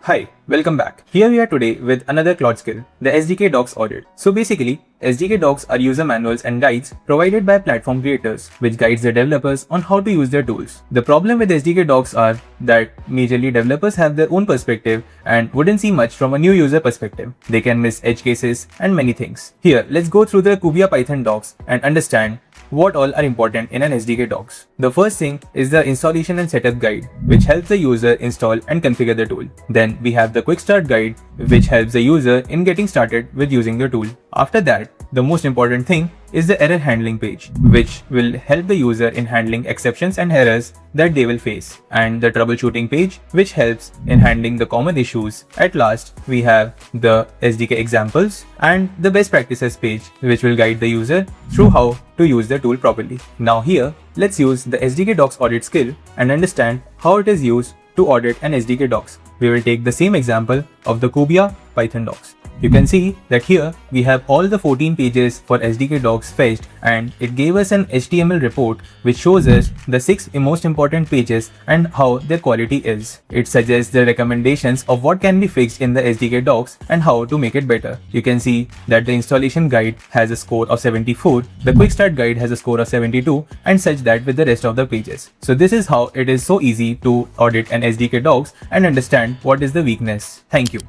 Hi, welcome back. Here we are today with another Claude skill, the SDK Docs audit. So basically, SDK Docs are user manuals and guides provided by platform creators, which guides the developers on how to use their tools. The problem with SDK Docs are that majorly developers have their own perspective and wouldn't see much from a new user perspective. They can miss edge cases and many things. Here, let's go through the Kubia Python docs and understand what all are important in an SDK docs. The first thing is the installation and setup guide, which helps the user install and configure the tool. Then we have the quick start guide, which helps the user in getting started with using the tool. After that, the most important thing is the error handling page, which will help the user in handling exceptions and errors that they will face, and the troubleshooting page, which helps in handling the common issues. At last, we have the SDK examples and the best practices page, which will guide the user through how to use the tool properly. Now here, let's use the SDK Docs audit skill and understand how it is used to audit an SDK Docs. We will take the same example of the Kubia Python docs. You can see that here we have all the 14 pages for SDK Docs fetched, and it gave us an HTML report which shows us the 6 most important pages and how their quality is. It suggests the recommendations of what can be fixed in the SDK Docs and how to make it better. You can see that the installation guide has a score of 74, the quick start guide has a score of 72, and such that with the rest of the pages. So this is how it is so easy to audit an SDK Docs and understand what is the weakness. Thank you.